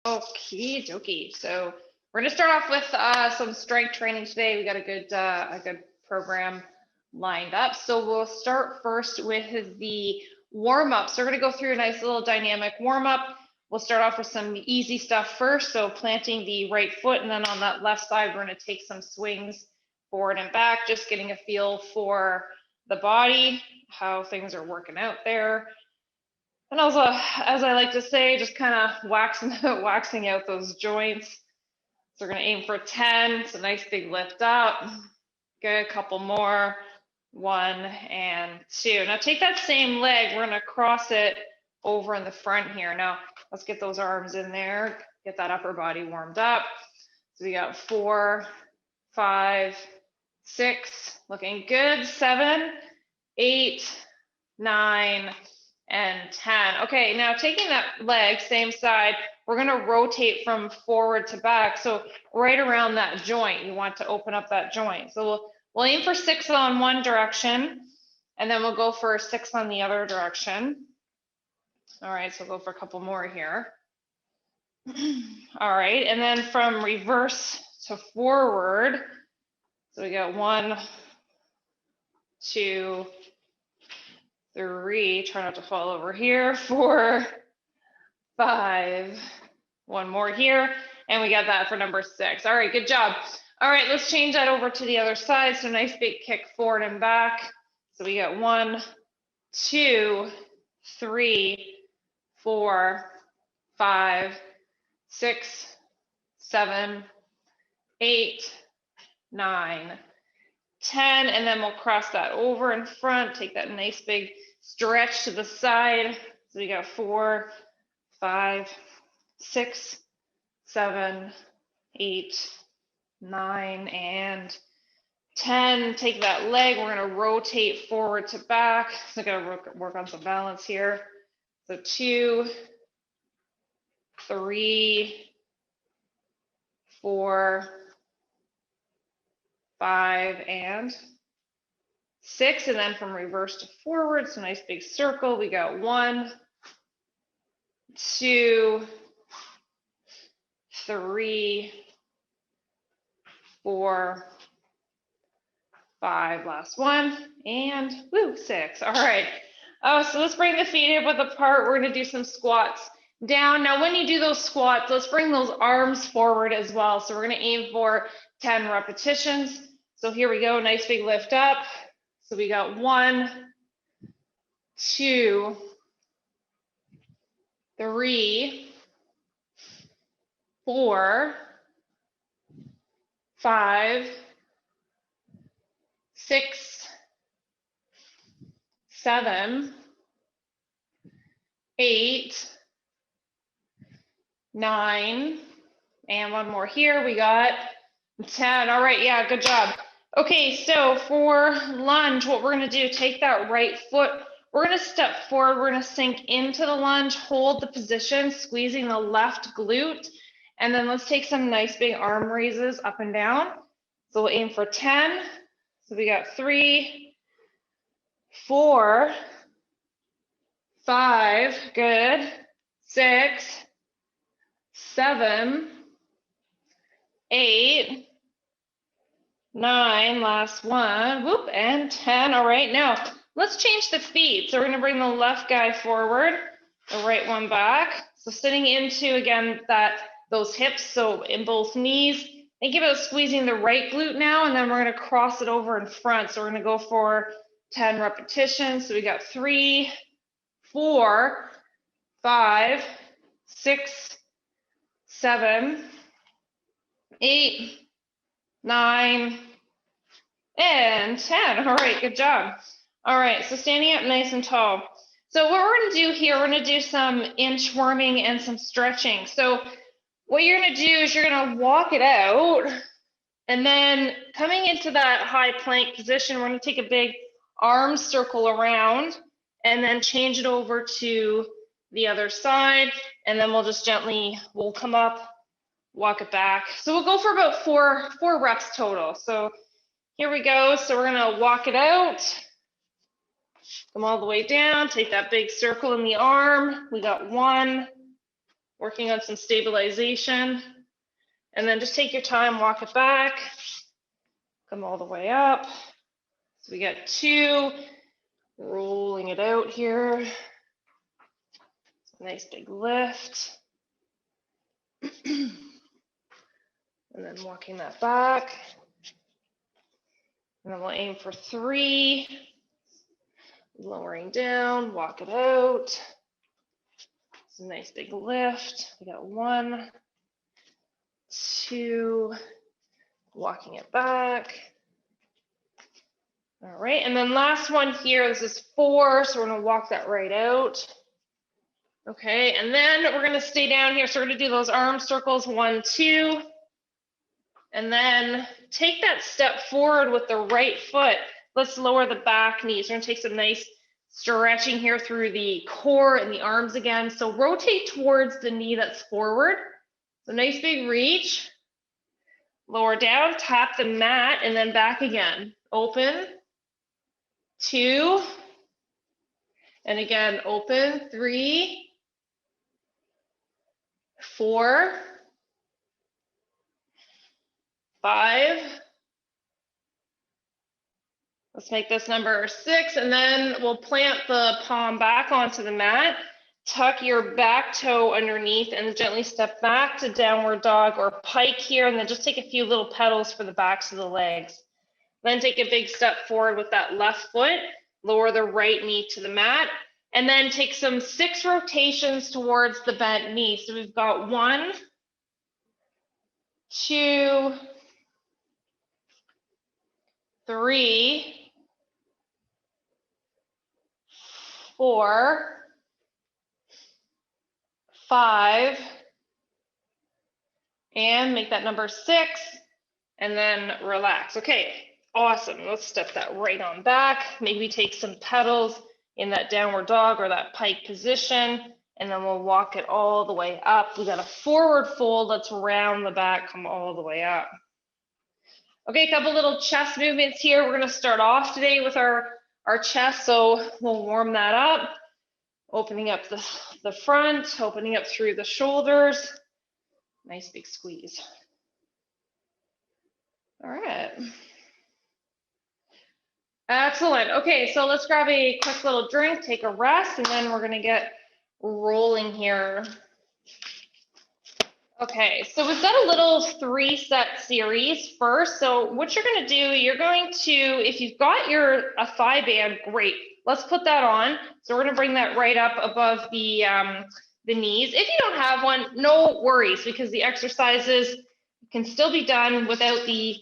Okie dokie. So we're going to start off with some strength training today. We got a good program lined up. So we'll start first with the warm up. So we're going to go through a nice little dynamic warm up. We'll start off with some easy stuff first. So planting the right foot, and then on that left side, we're going to take some swings forward and back, just getting a feel for the body, how things are working out there. And also, as I like to say, just kind of waxing out those joints. So we're going to aim for 10. It's a nice big lift up. Good, a couple more. 1 and 2. Now take that same leg. We're going to cross it over in the front here. Now let's get those arms in there. Get that upper body warmed up. So we got 4, 5, 6. Looking good. 7, 8, 9. And 10. Okay, now taking that leg, same side, we're going to rotate from forward to back. So right around that joint, you want to open up that joint. So we'll aim for 6 on one direction, and then we'll go for 6 on the other direction. All right, so we'll go for a couple more here. All right, and then from reverse to forward, so we got 1, 2, 3, try not to fall over here, 4, 5, 1 more here, and we got that for number 6. All right, good job. All right, let's change that over to the other side. So nice big kick forward and back. So we got 1, 2, 3, 4, 5, 6, 7, 8, 9, 10, and then we'll cross that over in front, take that nice big stretch to the side. So we got 4, 5, 6, 7, 8, 9, and 10. Take that leg, we're going to rotate forward to back. So I'm going to work on some balance here. So 2, 3, 4, 5, and 6, and then from reverse to forward, so nice big circle. We got 1, 2, 3, 4, 5, last one, and woo, 6. All right. So let's bring the feet hip width apart. We're going to do some squats down. Now, when you do those squats, let's bring those arms forward as well. So we're going to aim for 10 repetitions. So here we go, nice big lift up. So we got 1, 2, 3, 4, 5, 6, 7, 8, 9, and 1 more here. We got 10. All right, yeah, good job. Okay, so for lunge, what we're going to do, take that right foot. We're going to step forward. We're going to sink into the lunge, hold the position, squeezing the left glute. And then let's take some nice big arm raises up and down. So we'll aim for 10. So we got 3, 4, 5, good, 6, 7, 8, 9, last one, whoop, and 10. All right, now let's change the feet. So we're going to bring the left guy forward, the right one back. So sitting into, again, those hips, so in both knees. Think about squeezing the right glute now, and then we're going to cross it over in front. So we're going to go for 10 repetitions. So we got 3, 4, 5, 6, 7, 8, 9, and 10. All right, good job. All right, so standing up nice and tall. So what we're going to do here, we're going to do some inchworming and some stretching. So what you're going to do is you're going to walk it out, and then coming into that high plank position, we're going to take a big arm circle around and then change it over to the other side, and then we'll just gently, we'll come up, walk it back. So we'll go for about four reps total. So here we go. So we're going to walk it out, come all the way down, take that big circle in the arm. We got 1, working on some stabilization. And then just take your time, walk it back, come all the way up. So we got 2, rolling it out here. Nice big lift. And then walking that back. And then we'll aim for 3. Lowering down, walk it out. It's a nice big lift. We got 1, 2, walking it back. All right, and then last one here, this is 4, so we're gonna walk that right out. Okay, and then we're gonna stay down here. So we're gonna do those arm circles, 1, 2, and then take that step forward with the right foot. Let's lower the back knees. We're gonna take some nice stretching here through the core and the arms again. So rotate towards the knee that's forward. So nice big reach. Lower down, tap the mat, and then back again. Open, 2, and again, open, 3, 4, 5. Let's make this number 6, and then we'll plant the palm back onto the mat. Tuck your back toe underneath and gently step back to downward dog or pike here, and then just take a few little pedals for the backs of the legs. Then take a big step forward with that left foot, lower the right knee to the mat, and then take some 6 rotations towards the bent knee. So we've got 1, 2, 3, 4, 5, and make that number 6, and then relax. Okay, awesome. Let's step that right on back. Maybe take some pedals in that downward dog or that pike position, and then we'll walk it all the way up. We got a forward fold. Let's round the back, come all the way up. Okay, a couple little chest movements here. We're gonna start off today with our chest, so we'll warm that up. Opening up the front, opening up through the shoulders. Nice big squeeze. All right. Excellent. Okay, so let's grab a quick little drink, take a rest, and then we're gonna get rolling here. Okay, so we've got a little 3-set series first. So what you're gonna do, you're going to, if you've got a thigh band, great. Let's put that on. So we're gonna bring that right up above the knees. If you don't have one, no worries, because the exercises can still be done without the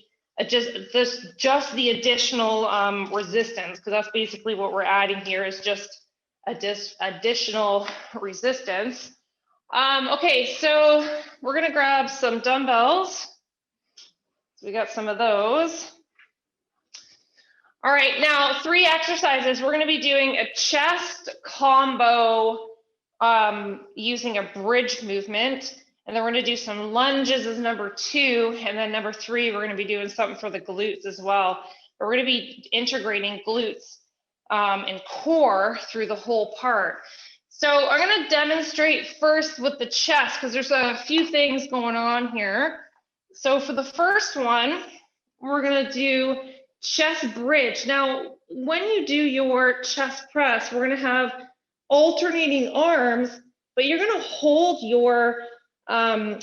just the additional resistance, because that's basically what we're adding here is just additional resistance. Okay, so we're gonna grab some dumbbells. So we got some of those. All right, now 3 exercises. We're gonna be doing a chest combo using a bridge movement. And then we're gonna do some lunges as number 2. And then number 3, we're gonna be doing something for the glutes as well. We're gonna be integrating glutes and core through the whole part. So I'm gonna demonstrate first with the chest, because there's a few things going on here. So for the first one, we're gonna do chest bridge. Now, when you do your chest press, we're gonna have alternating arms, but you're gonna hold your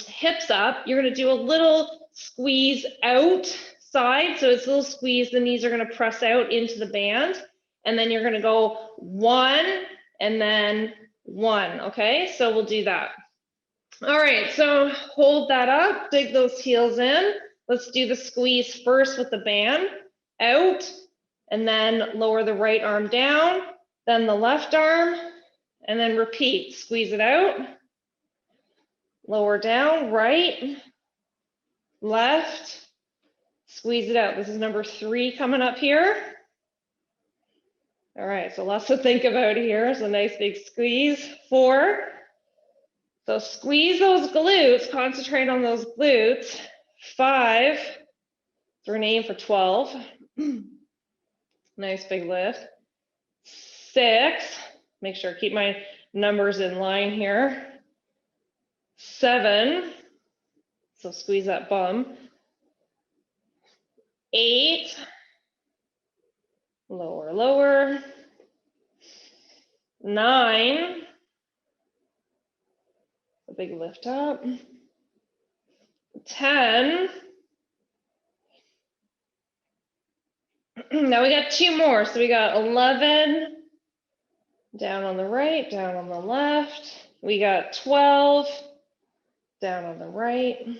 hips up. You're gonna do a little squeeze outside. So it's a little squeeze, the knees are gonna press out into the band. And then you're gonna go 1 and then 1, okay? So we'll do that. All right, so hold that up, dig those heels in. Let's do the squeeze first with the band, out, and then lower the right arm down, then the left arm, and then repeat. Squeeze it out, lower down, right, left, squeeze it out. This is number 3 coming up here. All right, so lots to think about here. So nice big squeeze, 4. So squeeze those glutes, concentrate on those glutes. 5, so we're gonna aim for 12. Nice big lift. 6, make sure I keep my numbers in line here. 7, so squeeze that bum. 8, lower, lower. 9, a big lift up. 10. Now we got 2 more, so we got 11, down on the right, down on the left. We got 12, down on the right,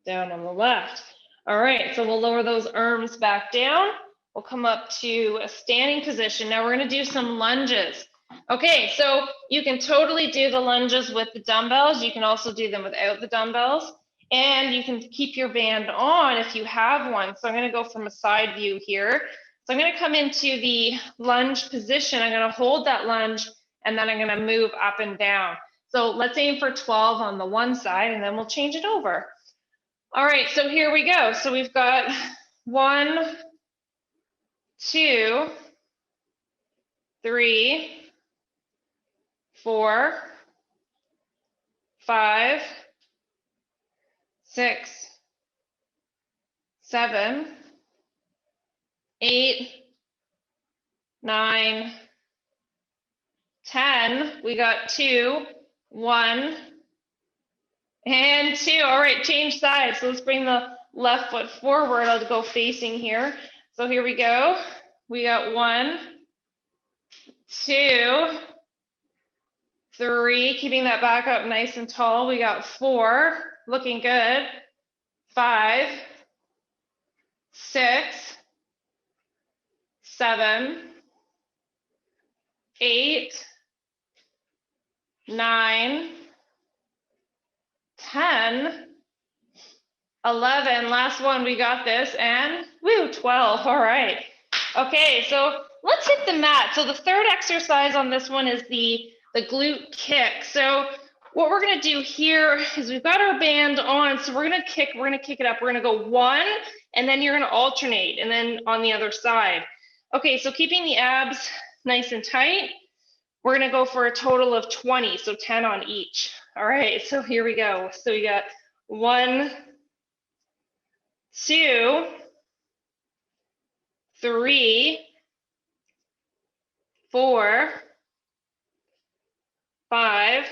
down on the left. All right, so we'll lower those arms back down. We'll come up to a standing position. Now we're gonna do some lunges. Okay, so you can totally do the lunges with the dumbbells. You can also do them without the dumbbells. And you can keep your band on if you have one. So I'm gonna go from a side view here. So I'm gonna come into the lunge position. I'm gonna hold that lunge and then I'm gonna move up and down. So let's aim for 12 on the one side and then we'll change it over. All right, so here we go. So we've got 1, 2, 3, 4, 5, 6, 7, 8, 9, 10. We got 2, 1, and 2. All right, change sides. So let's bring the left foot forward. I'll go facing here. So here we go. We got 1, 2, 3, keeping that back up nice and tall. We got 4, looking good. 5, 6, 7, 8, 9, 10, 11, last one, we got this, and woo, 12, all right. Okay, so let's hit the mat. So the third exercise on this one is the glute kick. So what we're gonna do here is we've got our band on, so we're gonna kick it up. We're gonna go 1, and then you're gonna alternate, and then on the other side. Okay, so keeping the abs nice and tight, we're gonna go for a total of 20, so 10 on each. All right, so here we go. So we got 1, 2, 3, 4, 5,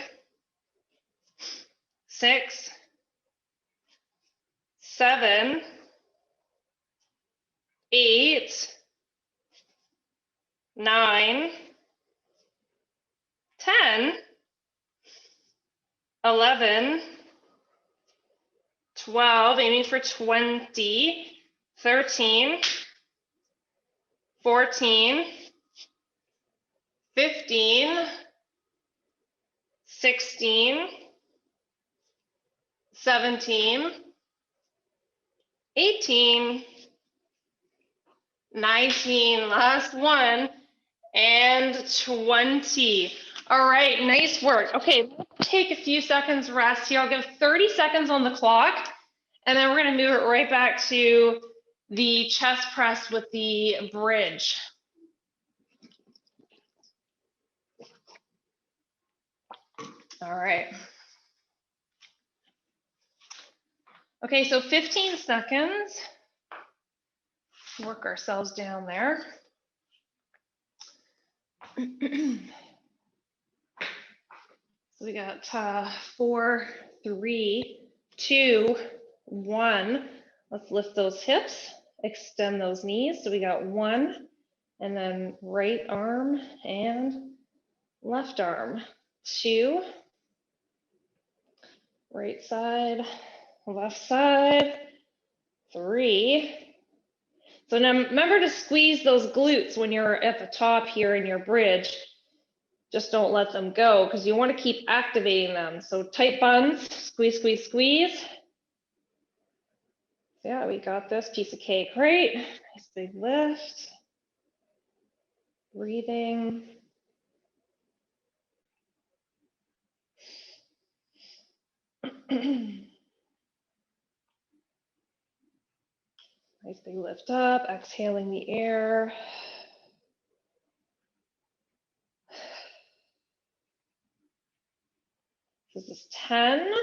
6, 7, 8, 9, 10, 11, 12, aiming for 20, 13, 14, 15, 16, 17, 18, 19, last one, and 20. All right, nice work. Okay, let's take a few seconds rest here. I'll give 30 seconds on the clock, and then we're gonna move it right back to the chest press with the bridge. All right. Okay, so 15 seconds. Work ourselves down there. So we got 4, 3, 2, 1. Let's lift those hips, extend those knees. So we got 1, and then right arm and left arm. 2, right side, left side. 3. So now remember to squeeze those glutes when you're at the top here in your bridge. Just don't let them go because you want to keep activating them. So tight buns, squeeze, squeeze, squeeze. Yeah, we got this, piece of cake, right? Nice big lift. Breathing. Nice big lift up, exhaling the air. This is 10,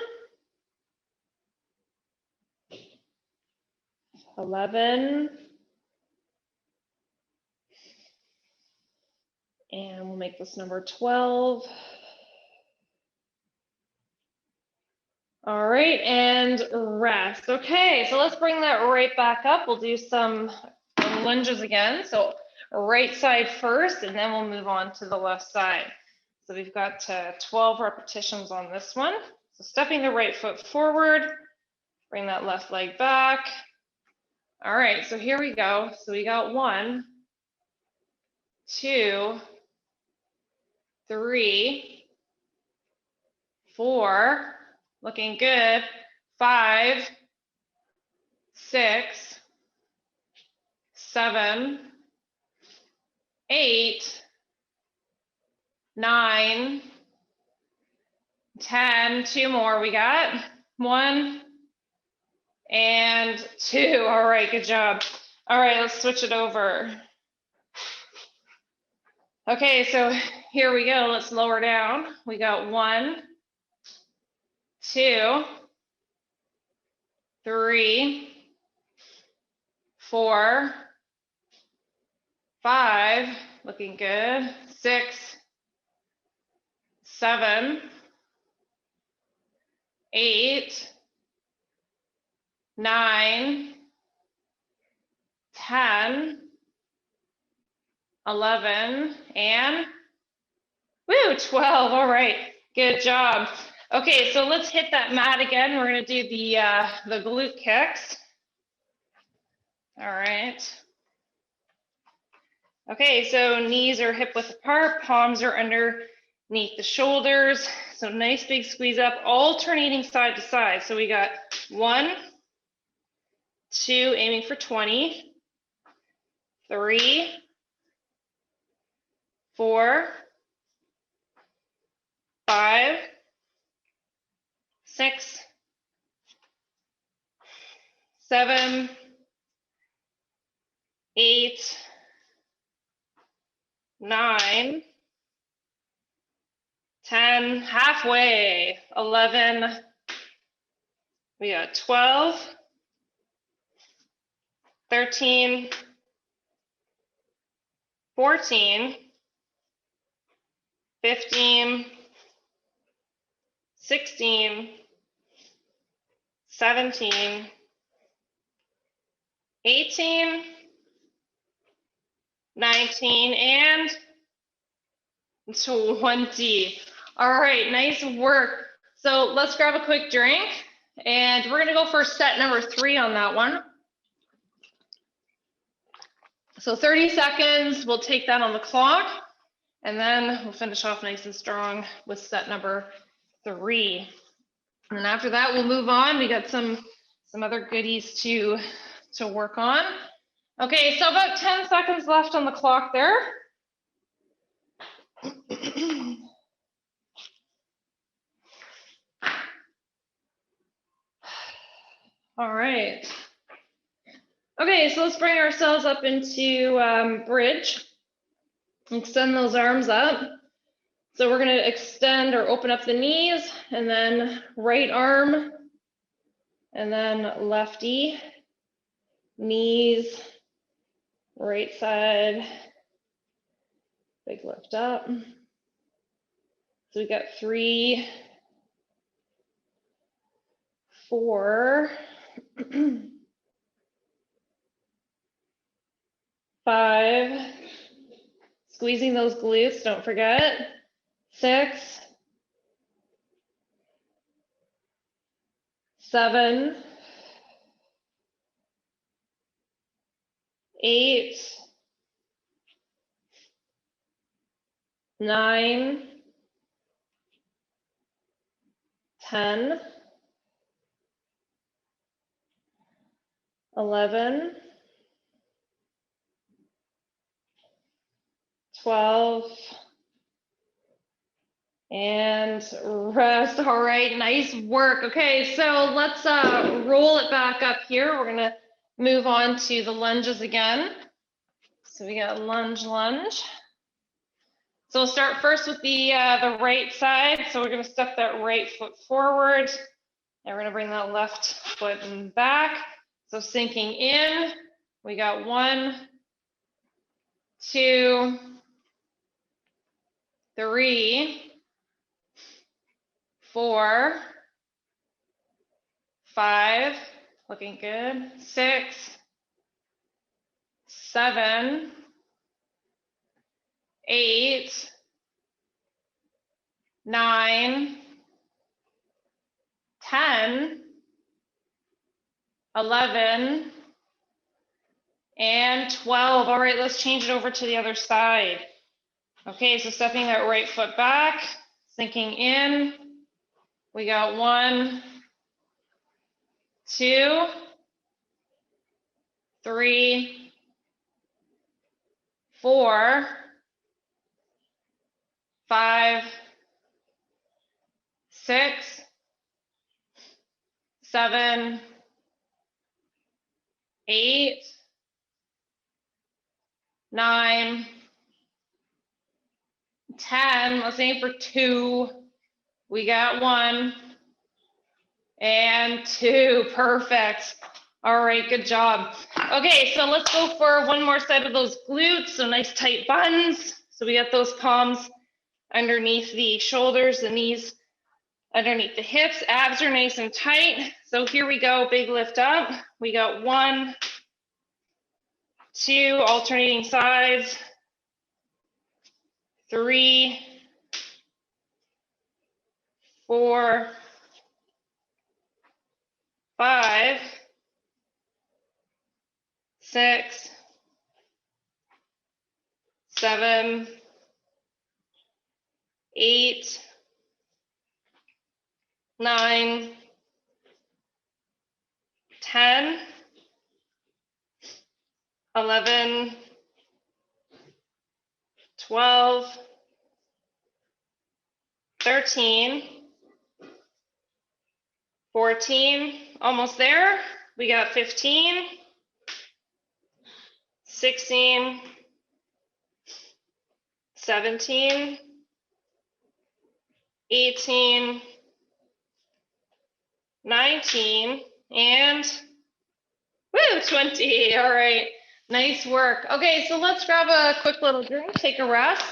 11, and we'll make this number 12. All right, and rest. Okay, so let's bring that right back up. We'll do some lunges again. So right side first, and then we'll move on to the left side. So we've got 12 repetitions on this one. So stepping the right foot forward, bring that left leg back. All right, so here we go. So we got 1, 2, 3, 4, looking good, 5, 6, 7, 8, 9, 10, 2 more. We got 1 and 2. All right, good job. All right, let's switch it over. Okay, so here we go. Let's lower down. We got 1, 2, 3, 4, 5, looking good, 6, 7, 8, 9, 10, 11, and woo, 12. All right, good job. Okay, so let's hit that mat again. We're gonna do the glute kicks. All right. Okay, so knees are hip width apart, palms are underneath the shoulders. So nice big squeeze up, alternating side to side. So we got 1, 2, aiming for 20, 3, 4, 5, 6, 7, 8, 9, 10, halfway, 11, we got 12, 13, 14, 15, 16, 17, 18, 19, and 20. All right, nice work. So let's grab a quick drink, and we're gonna go for set number 3 on that one. So 30 seconds, we'll take that on the clock, and then we'll finish off nice and strong with set number 3. And then after that, we'll move on. We got some other goodies to work on. Okay, so about 10 seconds left on the clock there. All right. Okay, so let's bring ourselves up into bridge. Extend those arms up. So we're going to extend or open up the knees, and then right arm, and then lefty, knees, right side, big lift up. So we got 3, 4, 5, squeezing those glutes, don't forget, 6, 7, 8, 9, 10, 11, 12, and rest. All right, nice work. Okay, so let's roll it back up here. We're gonna move on to the lunges again. So we got lunge. So So we'll start first with the right side. So we're going to step that right foot forward, and we're going to bring that left foot back. So sinking in, we got 1, 2, 3, 4, 5, looking good, 6, 7, 8, 9, 10, 11, and 12. All right, let's change it over to the other side. Okay, so stepping that right foot back, sinking in. We got 1, 2, 3, 4, 5, 6, 7, 8, 9, 10. Let's aim for 2. We got 1 and 2. Perfect. All right, good job. Okay, so let's go for one more set of those glutes. So nice tight buns. So we got those palms underneath the shoulders, the knees underneath the hips. Abs are nice and tight. So here we go, big lift up. We got 1, 2, alternating sides. 3, 4, 5, 6, 7, 8, 9, 10, 11, 12, 13, 14, almost there. We got 15, 16, 17, 18, 19, and woo, 20. All right, nice work. Okay, so let's grab a quick little drink, take a rest.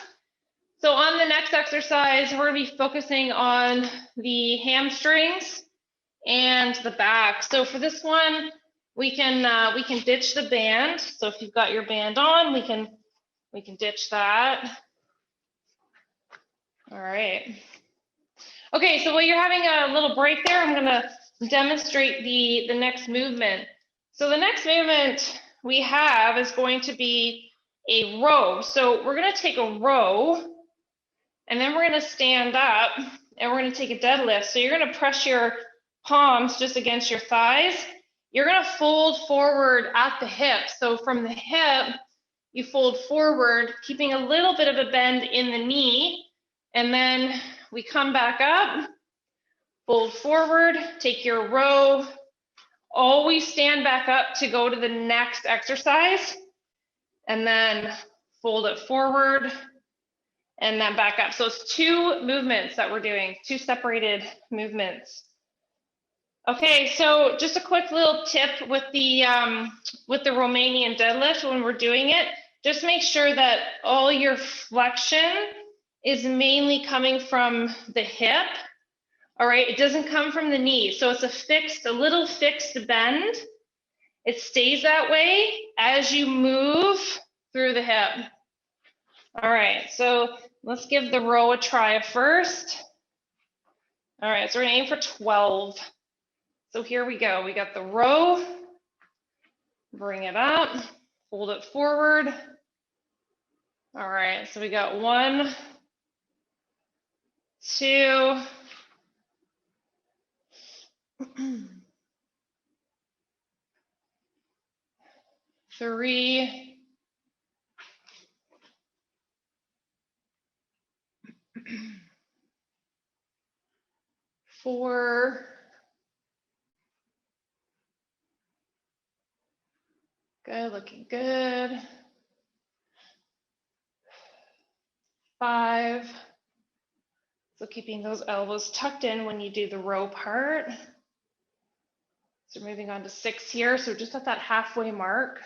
So on the next exercise, we're going to be focusing on the hamstrings and the back. So for this one, we can ditch the band. So if you've got your band on, we can ditch that. All right. Okay, so while you're having a little break there, I'm going to demonstrate the next movement. So the next movement we have is going to be a row. So we're going to take a row, and then we're going to stand up, and we're going to take a deadlift. So you're going to press your palms just against your thighs. You're going to fold forward at the hip. So from the hip, you fold forward, keeping a little bit of a bend in the knee, and then we come back up, fold forward, take your row, always stand back up to go to the next exercise, and then fold it forward, and then back up. So it's 2 movements that we're doing, 2 separated movements. Okay, so just a quick little tip with the Romanian deadlift when we're doing it, just make sure that all your flexion is mainly coming from the hip. All right, it doesn't come from the knee. So it's a little fixed bend. It stays that way as you move through the hip. All right, so let's give the row a try first. All right, so we're gonna aim for 12. So here we go. We got the row, bring it up, fold it forward. All right, so we got 1, 2, 3, 4, good, looking good. 5. So keeping those elbows tucked in when you do the row part. So moving on to 6 here. So just at that halfway mark.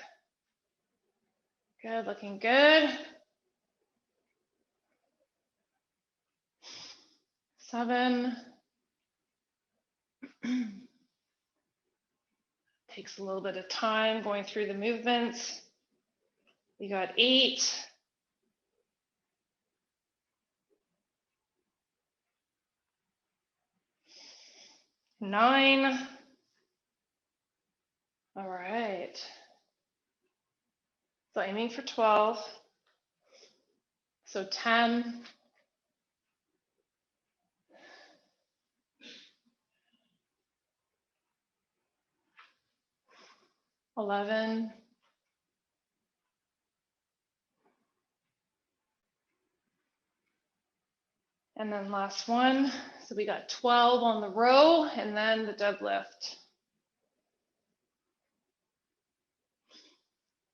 Good, looking good. 7. Takes a little bit of time going through the movements. We got 8. 9. All right. So aiming for 12. So 10. 11. And then last one. So we got 12 on the row and then the deadlift.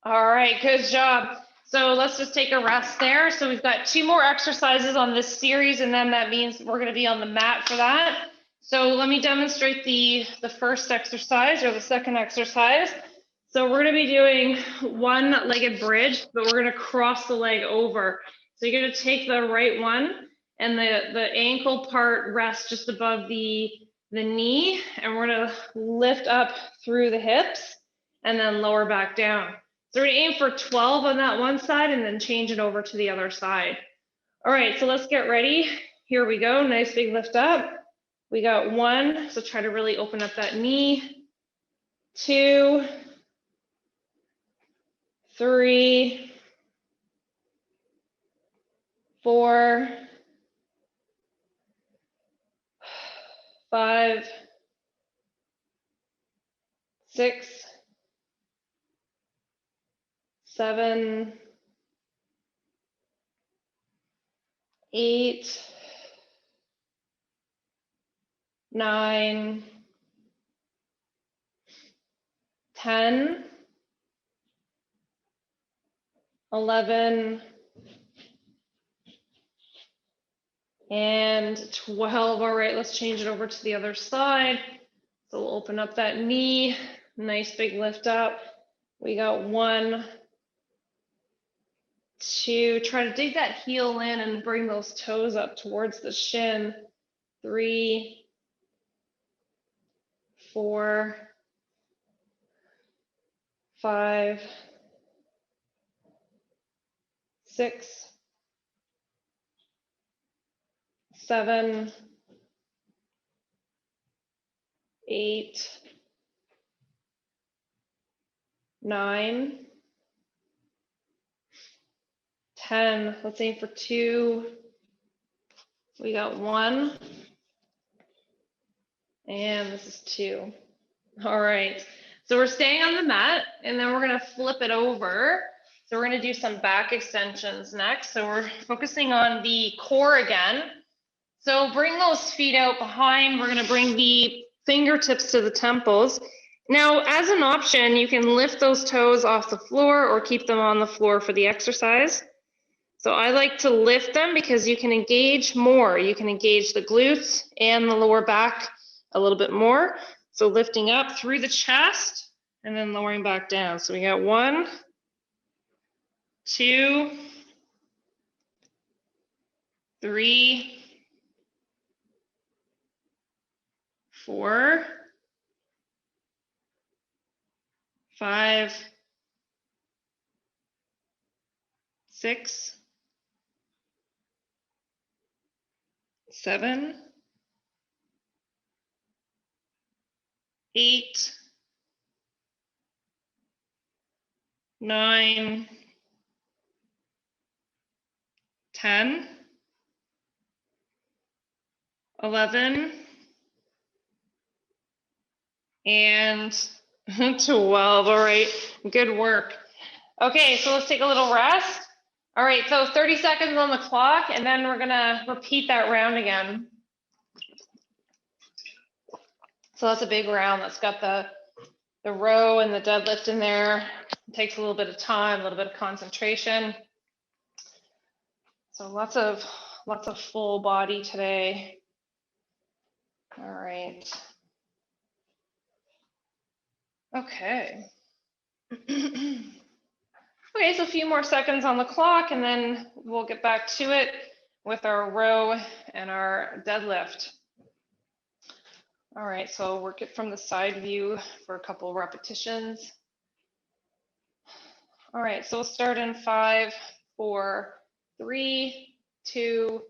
All right, good job. So let's just take a rest there. So we've got 2 more exercises on this series, and then that means we're going to be on the mat for that. So let me demonstrate the first exercise or the second exercise. So we're going to be doing one-legged bridge, but we're going to cross the leg over. So you're going to take the right one, and the ankle part rests just above the knee, and we're going to lift up through the hips and then lower back down. So we're gonna aim for 12 on that one side and then change it over to the other side. All right, so let's get ready. Here we go, nice big lift up. We got 1, so try to really open up that knee. 2, 3, 4, 5, 6, 7, 8, 9, 10, 11, and 12. All right, let's change it over to the other side. So we'll open up that knee, nice big lift up. We got 1, 2, try to dig that heel in and bring those toes up towards the shin. 3, 4, 5, 6, 7, 8, 9, 10. Let's aim for 2. We got 1. And this is 2. All right. So we're staying on the mat, and then we're going to flip it over. So we're going to do some back extensions next. So we're focusing on the core again. So bring those feet out behind. We're going to bring the fingertips to the temples. Now, as an option, you can lift those toes off the floor or keep them on the floor for the exercise. So I like to lift them because you can engage more. You can engage the glutes and the lower back a little bit more. So lifting up through the chest and then lowering back down. So we got 1, 2, 3, 4, 5, 6, 7, 8, 9, 10, 11, and 12. All right, good work. Okay, so let's take a little rest. All right, so 30 seconds on the clock, and then we're gonna repeat that round again. So that's a big round. That's got the row and the deadlift in there. It takes a little bit of time, a little bit of concentration. So lots of full body today. All right. Okay. Okay, so a few more seconds on the clock and then we'll get back to it with our row and our deadlift. All right, so work it from the side view for a couple repetitions. All right, so we'll start in 5, 4, 3, 2,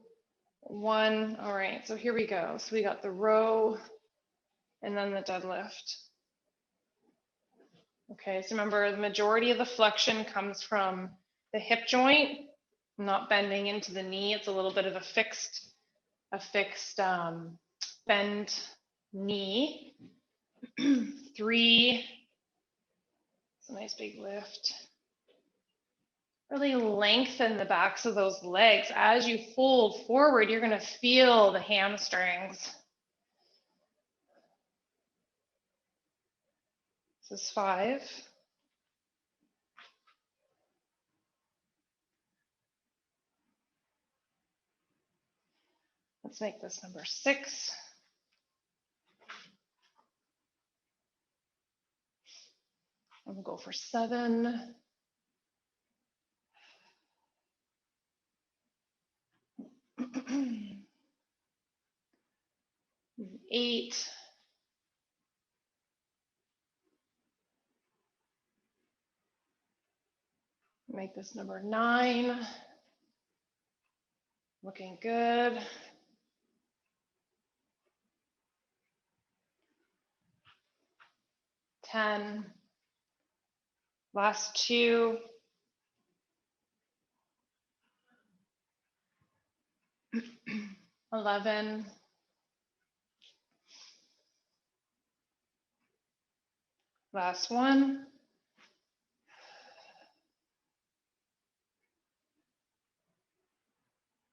1. All right, so here we go. So we got the row and then the deadlift. Okay, so remember the majority of the flexion comes from the hip joint, not bending into the knee. It's a little bit of a fixed bend knee. 3, it's a nice big lift. Really lengthen the backs of those legs. As you fold forward, you're gonna feel the hamstrings. This is 5. Let's make this number 6. And we'll go for 7. 8. Make this number 9. Looking good. 10. Last 2. 11. Last 1.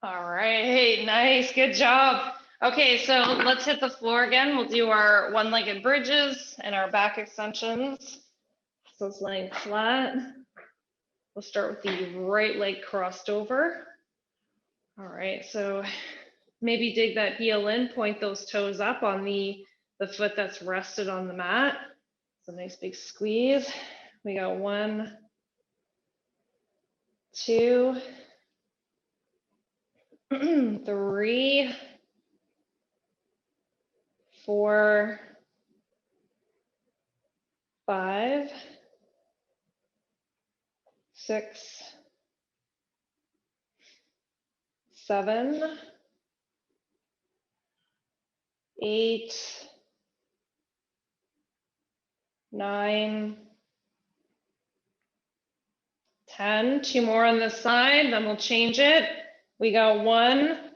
All right, nice, good job. Okay, so let's hit the floor again. We'll do our one-legged bridges and our back extensions. So it's laying flat. We'll start with the right leg crossed over. All right, so maybe dig that heel in, point those toes up on the foot that's rested on the mat. So nice big squeeze. We got 1, 2, 3, 4, 5, 6, 7, 8, 9, 10. 2 more on this side, then we'll change it. We got 1,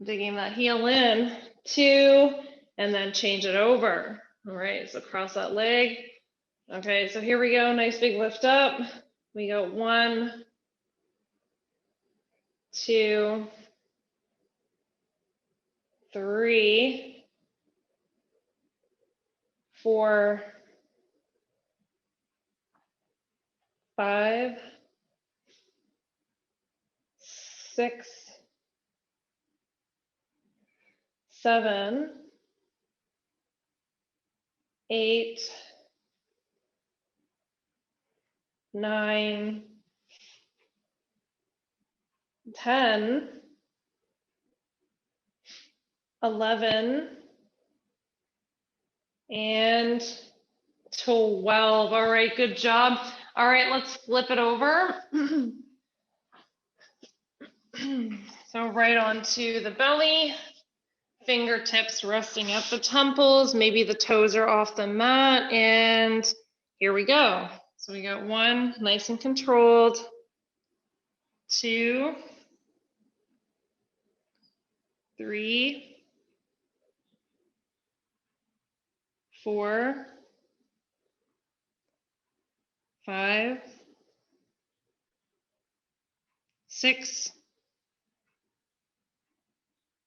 digging that heel in, 2, and then change it over. All right, so cross that leg. Okay, so here we go, nice big lift up. We got 1, 2, 3, 4, 5, 6, 7, 8, 9, 10, 11, and 12. All right, good job. All right, let's flip it over. So right onto the belly, fingertips resting at the temples, maybe the toes are off the mat, and here we go. So we got 1, nice and controlled, 2, 3, 4, 5, 6,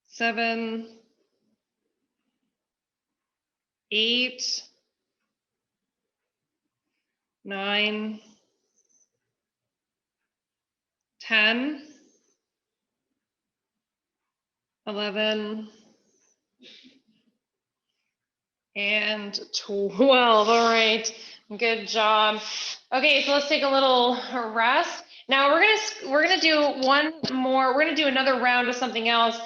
7, 8, 9, 10, 11, and 12. All right, good job. Okay, so let's take a little rest. Now we're gonna do one more. We're gonna do another round of something else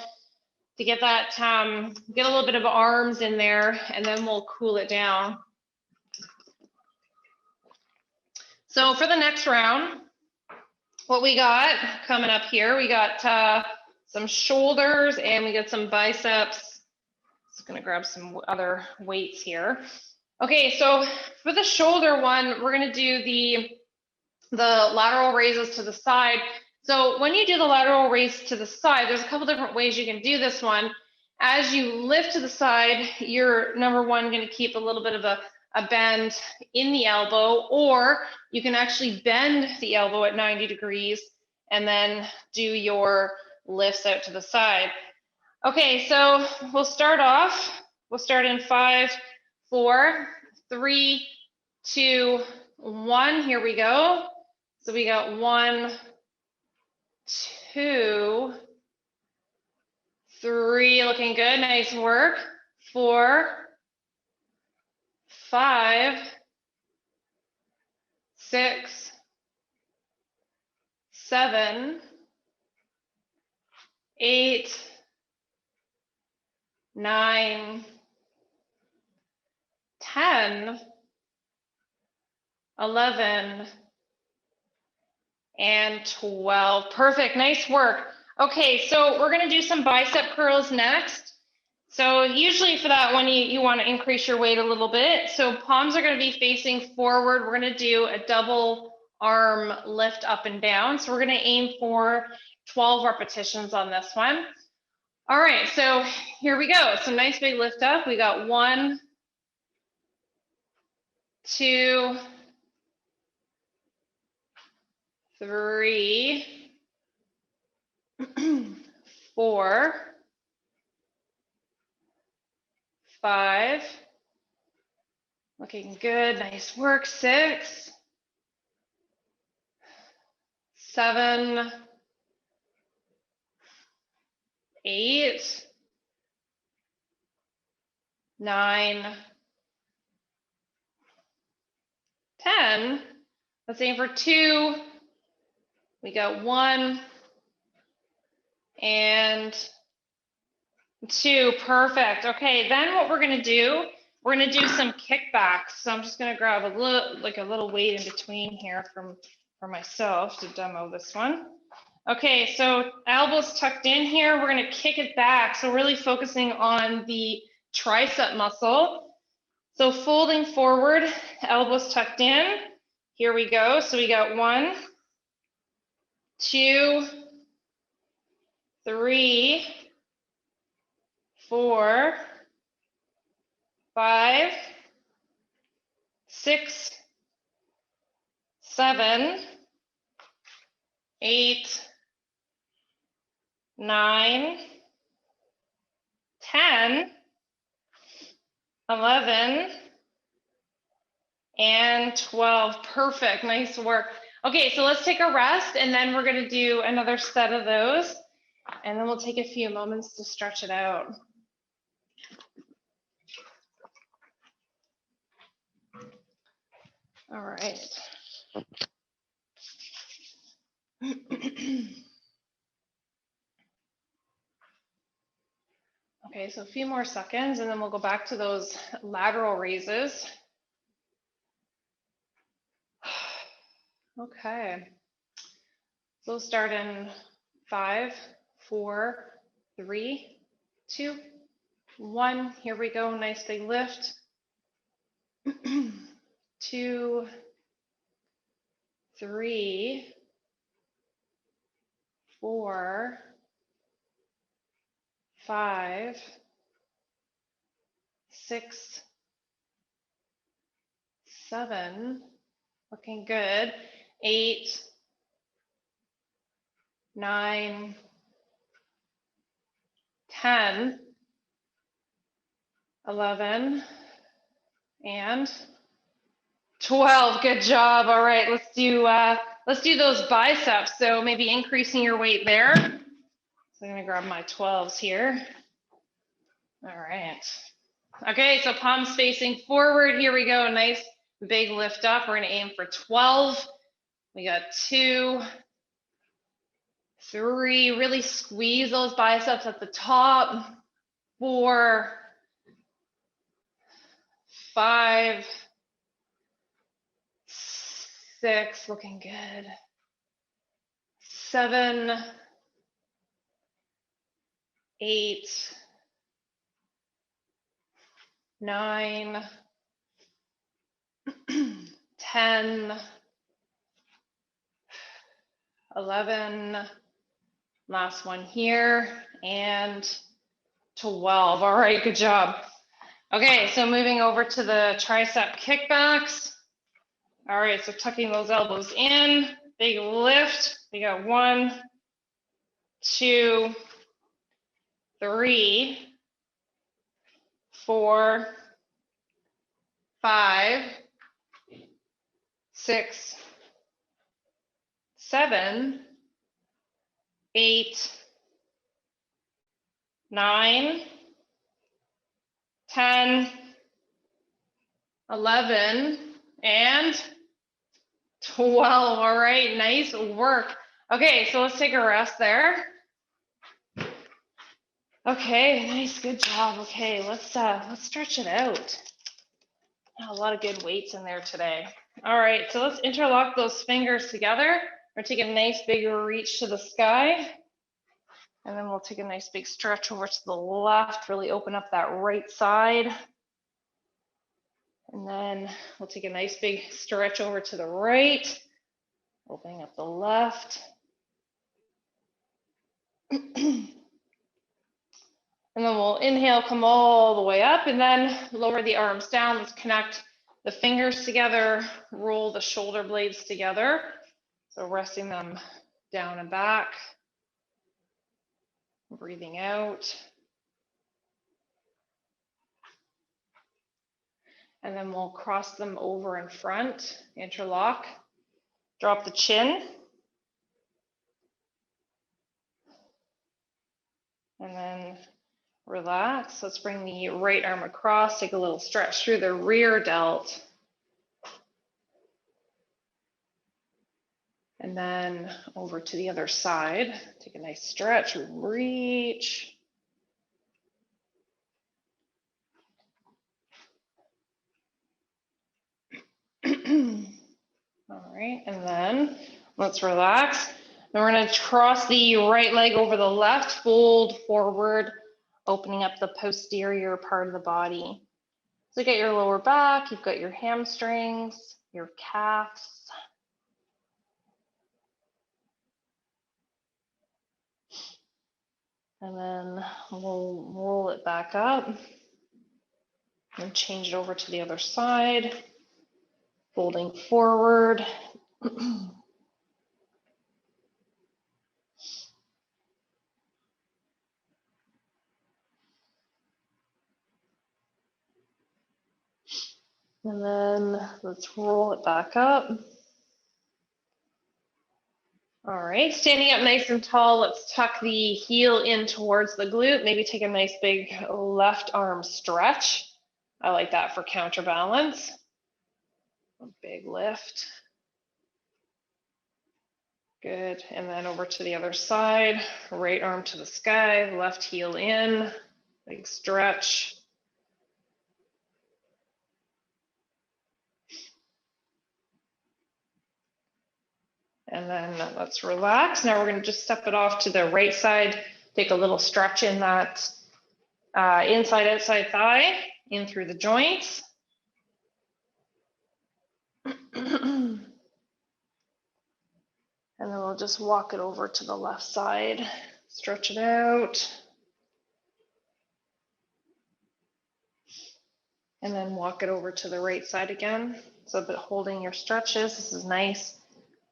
to get that get a little bit of arms in there, and then we'll cool it down. So for the next round, what we got coming up here, we got some shoulders and we got some biceps. Just gonna grab some other weights here. Okay, so for the shoulder one, we're gonna do the lateral raises to the side. So when you do the lateral raise to the side, there's a couple different ways you can do this one. As you lift to the side, you're number one gonna keep a little bit of a bend in the elbow, or you can actually bend the elbow at 90 degrees and then do your lifts out to the side. Okay, so we'll start off. We'll start in 5, 4, 3, 2, 1. Here we go. So we got 1, 2, 3, looking good. Nice work. 4, 5, 6, 7, 8, 9, 10, 11, and 12. Perfect, nice work. Okay, so we're gonna do some bicep curls next. So usually for that one, you wanna increase your weight a little bit. So palms are gonna be facing forward. We're gonna do a double arm lift up and down. So we're gonna aim for 12 repetitions on this one. All right, so here we go. So nice big lift up. We got 1, 2, 3, 4, 5, looking good, nice work. 6, 7, 8, 9, 10. Let's aim for 2. We got 1 and 2. Perfect. Okay, then what we're gonna do, we're gonna do some kickbacks. So I'm just gonna grab a little weight in between here for myself to demo this one. Okay, so elbows tucked in here. We're gonna kick it back. So really focusing on the tricep muscle. So folding forward, elbows tucked in. Here we go. So we got 1, 2, 3, 4, 5, 6, 7, 8, 9, 10, 11, and 12. Perfect, nice work. Okay, so let's take a rest and then we're gonna do another set of those and then we'll take a few moments to stretch it out. All right. Okay, so a few more seconds and then we'll go back to those lateral raises. Okay, so we'll start in 5, 4, 3, 2, 1. Here we go, nice big lift. 2, 3, 4, 5, 6, 7, looking good. 8, 9, 10, 11, and 12. Good job. All right, let's do those biceps. So maybe increasing your weight there. So I'm gonna grab my 12s here. All right. Okay, so palms facing forward. Here we go. Nice big lift up. We're gonna aim for 12. We got 2, 3. Really squeeze those biceps at the top. 4, 5, 6. Looking good. 7, 8, 9, 10, 11, last one here, and 12. All right, good job. Okay, so moving over to the tricep kickbacks. All right, so tucking those elbows in, big lift. We got 1, 2, 3, 4, 5, 6, 7, 8, 9, 10, 11, and 12. All right, nice work. Okay, so let's take a rest there. Okay, nice, good job. Okay, let's stretch it out. A lot of good weights in there today. All right, so let's interlock those fingers together. We're gonna take a nice big reach to the sky. And then we'll take a nice big stretch over to the left, really open up that right side. And then we'll take a nice big stretch over to the right, opening up the left. And then we'll inhale, come all the way up, and then lower the arms down. Let's connect the fingers together, roll the shoulder blades together. So resting them down and back, breathing out. And then we'll cross them over in front, interlock, drop the chin. And then relax. Let's bring the right arm across, take a little stretch through the rear delt. And then over to the other side, take a nice stretch, reach. All right, and then let's relax. Then we're gonna cross the right leg over the left, fold forward, opening up the posterior part of the body. So get your lower back, you've got your hamstrings, your calves. And then we'll roll it back up and change it over to the other side, folding forward. And then let's roll it back up. All right, standing up nice and tall, let's tuck the heel in towards the glute. Maybe take a nice big left arm stretch. I like that for counterbalance. A big lift. Good, and then over to the other side, right arm to the sky, left heel in, big stretch. And then let's relax. Now we're going to just step it off to the right side, take a little stretch in that inside outside thigh, in through the joints. And then we'll just walk it over to the left side, stretch it out. And then walk it over to the right side again. So but holding your stretches, this is nice.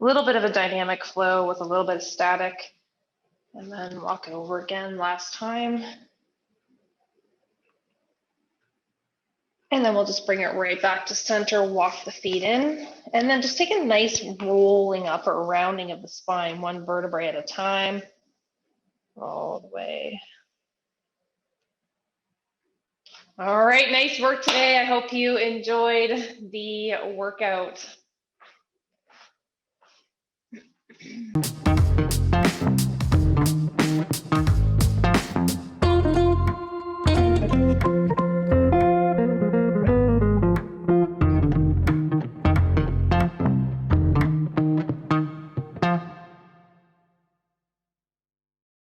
A little bit of a dynamic flow with a little bit of static. And then walk it over again last time. And then we'll just bring it right back to center, walk the feet in, and then just take a nice rolling up or rounding of the spine, one vertebrae at a time. all the way. All right, nice work today. I hope you enjoyed the workout.